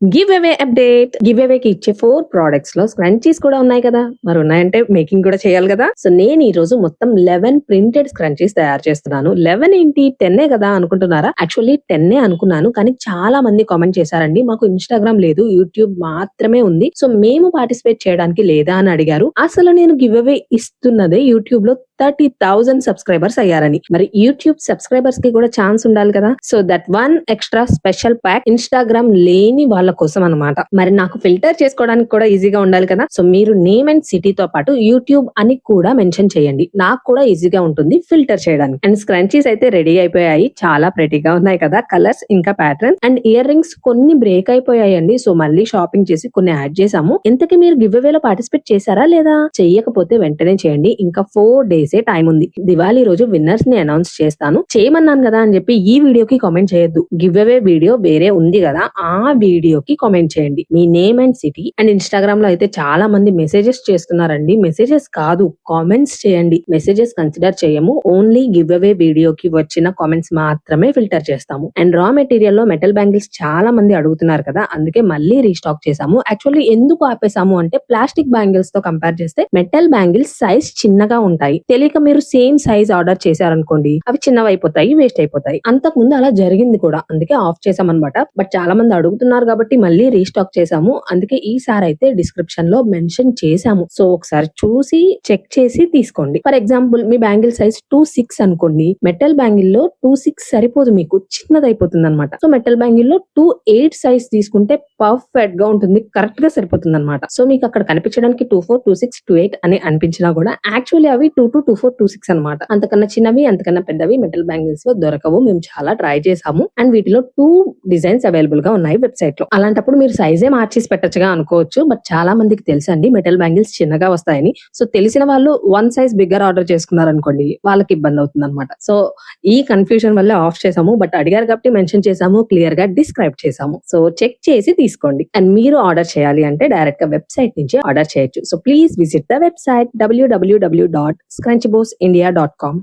Give away update. Give అవేకి ఇచ్చే 4 products లో scrunchies కూడా ఉన్నాయి కదా, మరి ఉన్నాయంటే మేకింగ్ కూడా చేయాలి కదా. సో నేను ఈ రోజు మొత్తం 11 ప్రింటెడ్ స్క్రంచీస్ తయారు చేస్తున్నాను. 11 ఏంటి, 10 కదా అనుకుంటున్నారా? యాక్చువల్లీ 10 అనుకున్నాను, కానీ చాలా మంది కామెంట్ చేశారండి మాకు ఇన్స్టాగ్రామ్ లేదు, యూట్యూబ్ మాత్రమే ఉంది, సో మేము పార్టిసిపేట్ చేయడానికి లేదా అని అడిగారు. అసలు నేను గివ్ అవే ఇస్తున్నదే యూట్యూబ్ లో 30,000 సబ్స్క్రైబర్స్ అయ్యారని. మరి యూట్యూబ్ సబ్స్క్రైబర్స్ కి కూడా ఛాన్స్ ఉండాలి కదా. So that one extra special pack Instagram లేని వాళ్ళ కోసం అన్నమాట. మరి నాకు ఫిల్టర్ చేసుకోవడానికి కూడా ఈజీగా ఉండాలి కదా. సో మీరు నేమ్ అండ్ సిటీ తో పాటు యూట్యూబ్ అని కూడా మెన్షన్ చేయండి, నాకు కూడా ఈజీగా ఉంటుంది ఫిల్టర్ చేయడానికి. అండ్ స్క్రంచీస్ అయితే రెడీ అయిపోయాయి, చాలా ప్రెటీగా ఉన్నాయి కదా, కలర్స్ ఇంకా ప్యాటర్న్. అండ్ ఇయర్ రింగ్స్ కొన్ని బ్రేక్ అయిపోయాయండి, సో మళ్ళీ షాపింగ్ చేసి కొన్ని యాడ్ చేసాము. ఇంతకీ మీరు గివ్ అవే లో పార్టిసిపేట్ చేశారా లేదా? చెయ్యకపోతే వెంటనే చేయండి, ఇంకా 4 days టైం ఉంది. దివాళీ రోజు విన్నర్స్ ని అనౌన్స్ చేస్తాను. చేయమన్నాను కదా అని చెప్పి ఈ వీడియోకి కామెంట్ చేయొద్దు. గివ్ అవే వీడియో వేరే ఉంది కదా, ఆ వీడియోకి కామెంట్ చేయండి మీ name and city. And Instagram లో అయితే చాలా మంది మెసేజెస్ చేస్తున్నారండి. మెసేజెస్ కాదు, కామెంట్స్ చేయండి. మెసేజెస్ కన్సిడర్ చేయము, ఓన్లీ గివ్ అవే వీడియోకి వచ్చిన కామెంట్స్ మాత్రమే ఫిల్టర్ చేస్తాము. అండ్ రా మెటీరియల్ లో మెటల్ బ్యాంగిల్స్ చాలా మంది అడుగుతున్నారు కదా, అందుకే మళ్ళీ రీస్టాక్ చేసాము. యాక్చువల్లీ ఎందుకు ఆపేసాము అంటే ప్లాస్టిక్ బ్యాంగిల్స్ తో కంపేర్ చేస్తే మెటల్ బ్యాంగిల్స్ సైజ్ చిన్నగా ఉంటాయి. తెలియక మీరు సేమ్ సైజ్ ఆర్డర్ చేశారనుకోండి, అవి చిన్నవి అయిపోతాయి, వేస్ట్ అయిపోతాయి. అంతకు ముందు అలా జరిగింది కూడా, అందుకే ఆఫ్ చేసామన్నమాట. బట్ చాలా మంది అడుగుతున్నారు కాబట్టి మళ్ళీ రీస్టాక్ చేసాము. అందుకే ఈసారి అయితే డిస్క్రిప్షన్ లో మెన్షన్ చేసాము, సో ఒకసారి చూసి చెక్ చేసి తీసుకోండి. For example me bangle size 2.6 అనుకోండి, మెటల్ బ్యాంగిల్ లో 2.6 సరిపోదు, మీకు చిన్నది అయిపోతుంది అనమాట. సో మెటల్ బ్యాంగిల్ లో 2.8 సైజ్ తీసుకుంటే పర్ఫెక్ట్ గా ఉంటుంది, కరెక్ట్ గా సరిపోతుంది అనమాట. సో మీకు అక్కడ కనిపించడానికి 2.4, 2.6, 2.8 అని అనిపించినా కూడా యాక్చువల్లీ అవి 2.2, 2.4, 2.6 అనమాట. అంతకన్నా చిన్నవి అంతకన్నా పెద్దవి మెటల్ బ్యాంగిల్స్ లో దొరకవు. మేము చాలా ట్రై చేసాము అండ్ వీటిలో 2 డిజైన్స్ అవైలబుల్ గా ఉన్నాయి వెబ్సైట్ లో. అలాంటప్పుడు మీరు సైజే మార్చేసి పెట్టచ్చుగా అనుకోవచ్చు, బట్ చాలా మందికి తెలుసండి మెటల్ బ్యాంగిల్స్ చిన్నగా వస్తాయని. సో తెలిసిన వాళ్ళు 1 సైజ్ బిగ్గర్ ఆర్డర్ చేసుకున్నారు అనుకోండి, వాళ్ళకి ఇబ్బంది అవుతుంది అనమాట. సో ఈ కన్ఫ్యూజన్ వల్ల ఆఫ్ చేసాము, బట్ అడిగారు కాబట్టి మెన్షన్ చేసాము, క్లియర్ గా డిస్క్రైబ్ చేసాము. సో చెక్ చేసి తీసుకోండి. అండ్ మీరు ఆర్డర్ చేయాలి అంటే డైరెక్ట్ గా వెబ్సైట్ నుంచి ఆర్డర్ చేయొచ్చు. So please visit the website www.scrunchybossindia.com.